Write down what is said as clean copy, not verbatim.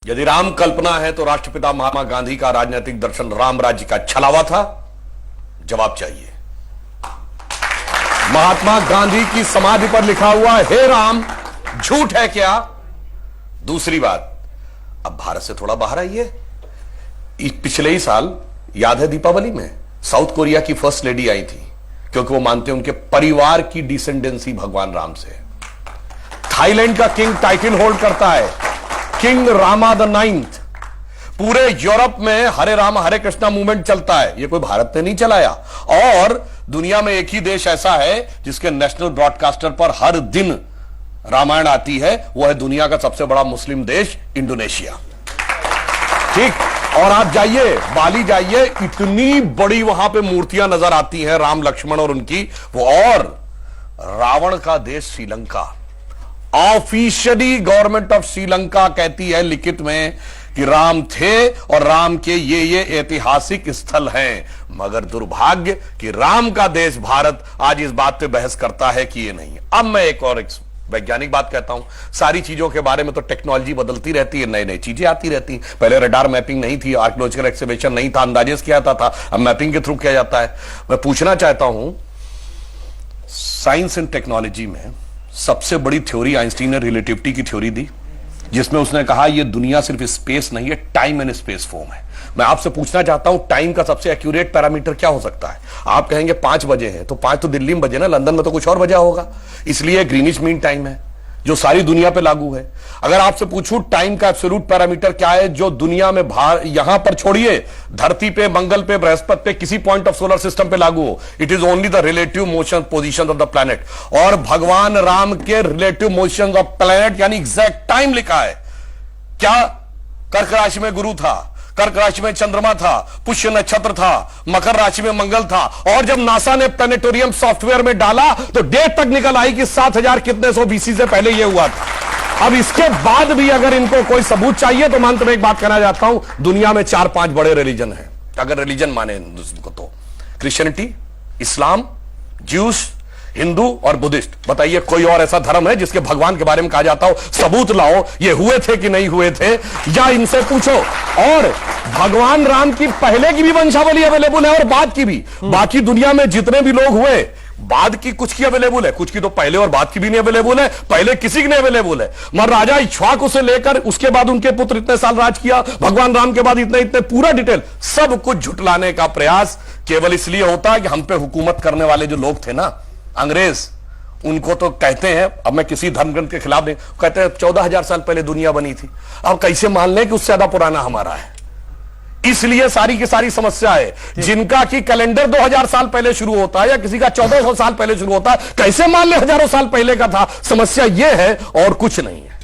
यदि राम कल्पना है तो राष्ट्रपिता महात्मा गांधी का राजनीतिक दर्शन राम राज्य का छलावा था? जवाब चाहिए। महात्मा गांधी की समाधि पर लिखा हुआ हे राम झूठ है क्या? दूसरी बात, अब भारत से थोड़ा बाहर आइए। पिछले ही साल याद है दीपावली में साउथ कोरिया की फर्स्ट लेडी आई थी, क्योंकि वो मानते हैं उनके परिवार की डिसेंडेंसी भगवान राम से। थाईलैंड का किंग टाइटल होल्ड करता है, किंग रामा द 9th। पूरे यूरोप में हरे राम हरे कृष्णा मूवमेंट चलता है, ये कोई भारत ने नहीं चलाया। और दुनिया में एक ही देश ऐसा है जिसके नेशनल ब्रॉडकास्टर पर हर दिन रामायण आती है, वो है दुनिया का सबसे बड़ा मुस्लिम देश इंडोनेशिया। ठीक, और आप जाइए बाली जाइए, इतनी बड़ी वहां पे मूर्तियां नजर आती हैं राम लक्ष्मण और उनकी वो। और रावण का देश Sri Lanka, officially government of Sri Lanka कहती है लिखित में कि राम थे और राम के ये ऐतिहासिक स्थल हैं, मगर दुर्भाग्य कि राम का देश भारत आज इस बात पे बहस करता है कि ये नहीं है। अब मैं एक और वैज्ञानिक बात कहता हूं, सारी चीजों के बारे में तो टेक्नोलॉजी बदलती रहती है, नई नई चीजें आती रहती हैं। पहले रडार मैपिंग नहीं थी, आर्कियोलॉजिकल एक्सकवेशन नहीं था, अंदाजे किया जाता था, अब मैपिंग के थ्रू किया जाता है। मैं पूछना चाहता हूं, साइंस एंड टेक्नोलॉजी में सबसे बड़ी थ्योरी आइंस्टीन ने रिलेटिविटी की थ्योरी दी, जिसमें उसने कहा यह दुनिया सिर्फ स्पेस नहीं है, टाइम एंड स्पेस फॉर्म है। मैं आपसे पूछना चाहता हूं, टाइम का सबसे एक्यूरेट पैरामीटर क्या हो सकता है? आप कहेंगे 5 बजे है, तो 5 तो दिल्ली में बजे ना, लंदन में तो कुछ और बजा होगा, इसलिए ग्रीनिच मीन टाइम है जो सारी दुनिया पे लागू है। अगर आपसे पूछूं टाइम का एब्सोल्यूट पैरामीटर क्या है जो दुनिया में यहां पर छोड़िए, धरती पे, मंगल पे, बृहस्पति पे, किसी पॉइंट ऑफ सोलर सिस्टम पे लागू हो, it is only the relative motion position of the planet. और भगवान राम के रिलेटिव मोशन ऑफ प्लैनेट यानी एग्जैक्ट टाइम लिखा है। क्या कर्क राशि में गुरु था, कर्क राशि में चंद्रमा था, पुष्य नक्षत्र था, मकर राशि में मंगल था, और जब नासा ने प्लैनेटोरियम सॉफ्टवेयर में डाला तो डेट तक निकल आई कि 7000 कितने सौ BC से पहले यह हुआ था। अब इसके बाद भी अगर इनको कोई सबूत चाहिए तो मैं अंत में एक बात कहना चाहता हूं, दुनिया में 4-5 बड़े रिलीजन हैं, अगर रिलीजन माने को तो क्रिश्चियनिटी, इस्लाम, ज्यूस, हिंदू और बुद्धिस्ट। बताइए कोई और ऐसा धर्म है जिसके भगवान के बारे में कहा जाता हो सबूत लाओ ये हुए थे कि नहीं हुए थे, या इनसे पूछो। और भगवान राम की पहले की भी वंशावली अवेलेबल है और बाद की भी। बाकी दुनिया में जितने भी लोग हुए, बाद की कुछ की अवेलेबल है, कुछ की तो पहले और बाद की भी नहीं अवेलेबल है, पहले किसी की नहीं अवेलेबल है। मगर राजा इक्ष्वाकु से लेकर उसके बाद उनके पुत्र इतने साल राज किया, भगवान राम के बाद इतने इतने, पूरा डिटेल सब कुछ झुटलाने का प्रयास केवल इसलिए होता है कि हम पे हुकूमत करने वाले जो लोग थे ना अंग्रेज, उनको तो कहते हैं, अब मैं किसी धर्म ग्रंथ के खिलाफ नहीं, कहते हैं 14,000 साल पहले दुनिया बनी थी। अब कैसे मान लें कि उससे ज्यादा पुराना हमारा है? इसलिए सारी की सारी समस्या है। जिनका कि कैलेंडर 2000 साल पहले शुरू होता है या किसी का 1400 साल पहले शुरू होता है, कैसे मान ले हजारों साल पहले का था? समस्या यह है और कुछ नहीं है।